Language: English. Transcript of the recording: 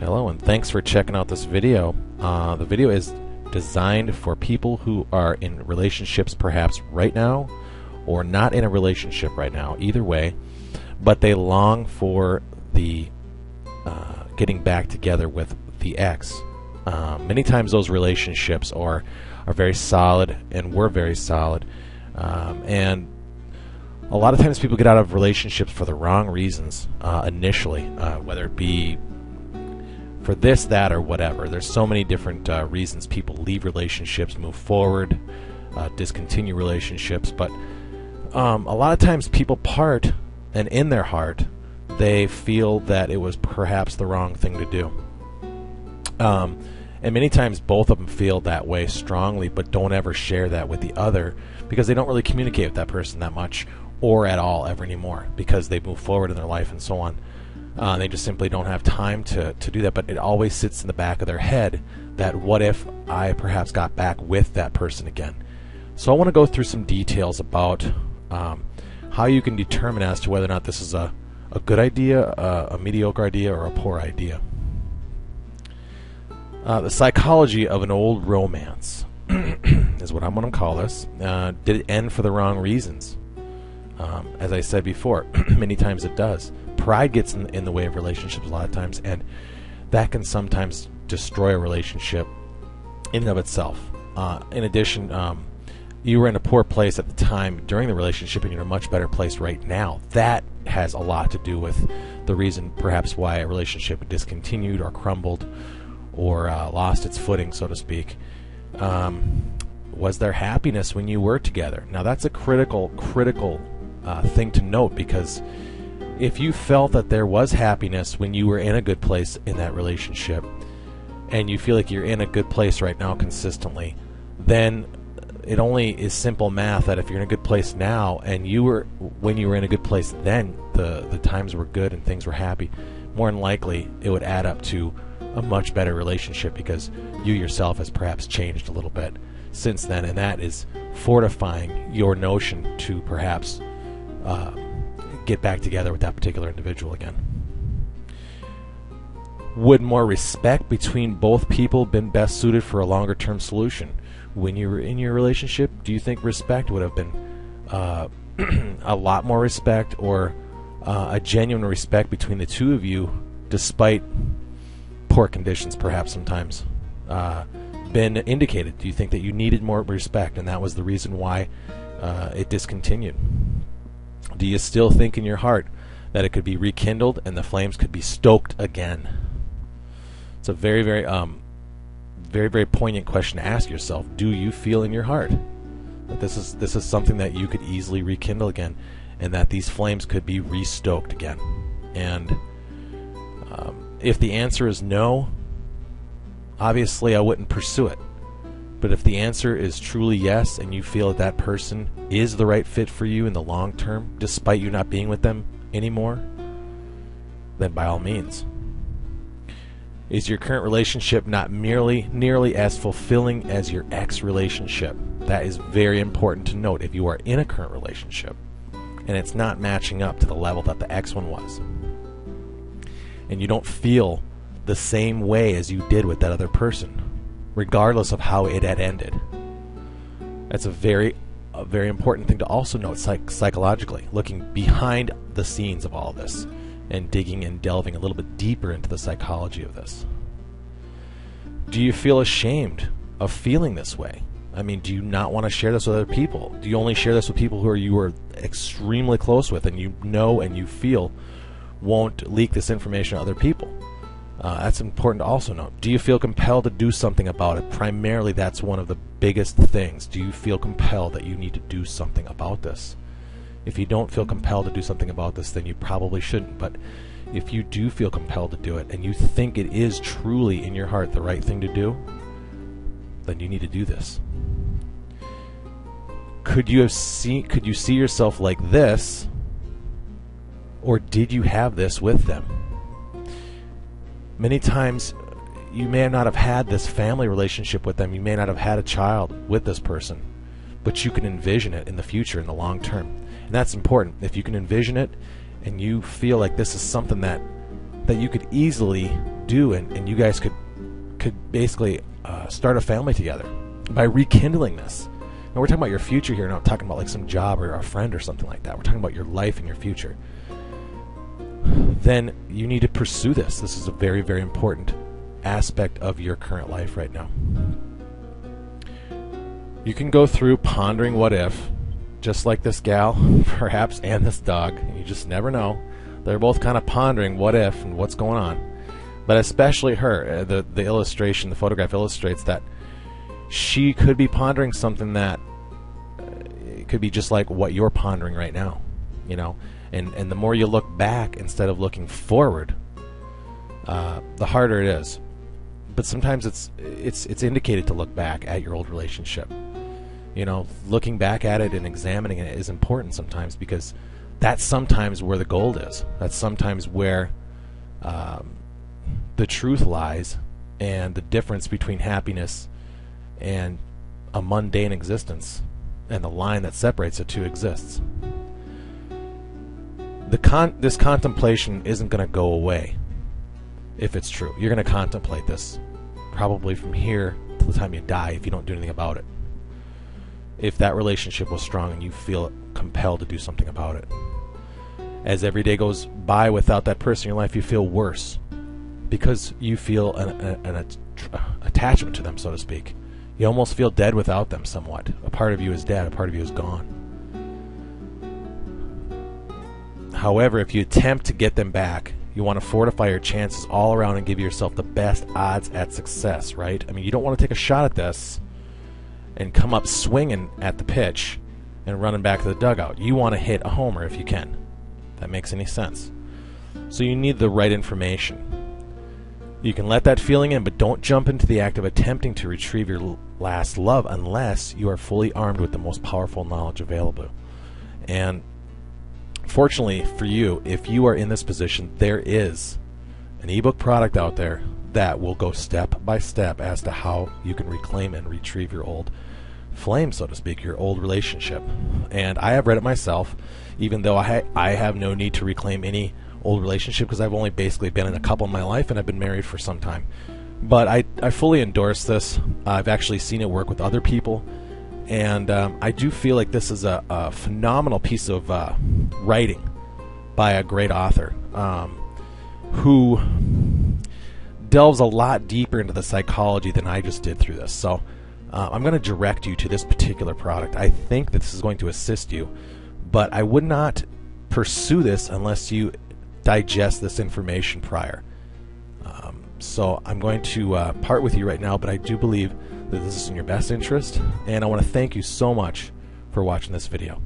Hello, and thanks for checking out this video. The video is designed for people who are in relationships perhaps right now or not in a relationship right now, either way, but they long for the getting back together with the ex. Many times those relationships are very solid and were very solid, and a lot of times people get out of relationships for the wrong reasons initially, whether it be for this, that, or whatever. There's so many different reasons people leave relationships, move forward, discontinue relationships, but a lot of times people part, and in their heart they feel that it was perhaps the wrong thing to do. And many times both of them feel that way strongly, but don't ever share that with the other because they don't really communicate with that person that much or at all ever anymore, because they move forward in their life and so on. They just simply don't have time to do that, but it always sits in the back of their head that what if I perhaps got back with that person again. So I want to go through some details about how you can determine as to whether or not this is a good idea, a mediocre idea, or a poor idea. The psychology of an old romance is what I'm going to call this. Did it end for the wrong reasons? As I said before, many times it does. Pride gets in the way of relationships a lot of times, and that can sometimes destroy a relationship in and of itself. In addition, you were in a poor place at the time during the relationship and you're in a much better place right now. That has a lot to do with the reason perhaps why a relationship discontinued or crumbled or lost its footing, so to speak. Was there happiness when you were together? Now that's a critical thing to note, because if you felt that there was happiness when you were in a good place in that relationship, and you feel like you're in a good place right now consistently, then it only is simple math that if you're in a good place now and when you were in a good place then, the times were good and things were happy, more than likely it would add up to a much better relationship, because you yourself has perhaps changed a little bit since then, and that is fortifying your notion to perhaps get back together with that particular individual again. Would more respect between both people been best suited for a longer term solution? When you were in your relationship, do you think respect would have been a lot more respect, or a genuine respect between the two of you, despite poor conditions perhaps sometimes, been indicated? Do you think that you needed more respect and that was the reason why it discontinued? Do you still think in your heart that it could be rekindled and the flames could be stoked again? It's a very, very poignant question to ask yourself. Do you feel in your heart that this is something that you could easily rekindle again, and that these flames could be restoked again? And if the answer is no, obviously I wouldn't pursue it. But if the answer is truly yes, and you feel that person is the right fit for you in the long term, despite you not being with them anymore, then by all means. Is your current relationship not nearly as fulfilling as your ex relationship? That is very important to note if you are in a current relationship and it's not matching up to the level that the ex one was, and you don't feel the same way as you did with that other person, regardless of how it had ended. That's a very important thing to also note psychologically, looking behind the scenes of all of this and digging and delving a little bit deeper into the psychology of this. Do you feel ashamed of feeling this way? I mean, do you not want to share this with other people? Do you only share this with people who you are extremely close with and you know and you feel won't leak this information to other people? That's important to also note. Do you feel compelled to do something about it? Primarily, that's one of the biggest things. Do you feel compelled that you need to do something about this? If you don't feel compelled to do something about this, then you probably shouldn't. But if you do feel compelled to do it, and you think it is truly in your heart the right thing to do, then you need to do this. Could you see yourself like this, or did you have this with them? Many times you may not have had this family relationship with them. You may not have had a child with this person, but you can envision it in the future, in the long term. And that's important. If you can envision it and you feel like this is something that you could easily do, and you guys could basically start a family together by rekindling this. And we're talking about your future here, not talking about like some job or a friend or something like that. We're talking about your life and your future. Then you need to pursue this. This is a very, very important aspect of your current life right now. You can go through pondering what if, just like this gal, perhaps, and this dog. You just never know. They're both kind of pondering what if and what's going on. But especially her, the illustration, the photograph illustrates that she could be pondering something that it could be just like what you're pondering right now, you know. And the more you look back instead of looking forward, the harder it is. But sometimes it's indicated to look back at your old relationship. You know, looking back at it and examining it is important sometimes, because that's sometimes where the gold is. That's sometimes where the truth lies, and the difference between happiness and a mundane existence, and the line that separates the two exists. This contemplation isn't going to go away if it's true. You're going to contemplate this probably from here to the time you die if you don't do anything about it. If that relationship was strong and you feel compelled to do something about it. As every day goes by without that person in your life, you feel worse because you feel an attachment to them, so to speak. You almost feel dead without them somewhat. A part of you is dead, a part of you is gone. However, if you attempt to get them back, you want to fortify your chances all around and give yourself the best odds at success, right? I mean, you don't want to take a shot at this and come up swinging at the pitch and running back to the dugout. You want to hit a homer if you can. If that makes any sense. So you need the right information. You can let that feeling in, but don't jump into the act of attempting to retrieve your last love unless you are fully armed with the most powerful knowledge available. And fortunately for you, if you are in this position, there is an ebook product out there that will go step by step as to how you can reclaim and retrieve your old flame, so to speak, your old relationship. And I have read it myself, even though I have no need to reclaim any old relationship, because I've only basically been in a couple in my life, and I've been married for some time. But I fully endorse this. I've actually seen it work with other people, and I do feel like this is a phenomenal piece of writing by a great author who delves a lot deeper into the psychology than I just did through this. So I'm going to direct you to this particular product. I think that this is going to assist you, but I would not pursue this unless you digest this information prior. So I'm going to part with you right now, but I do believe that this is in your best interest, and I want to thank you so much for watching this video.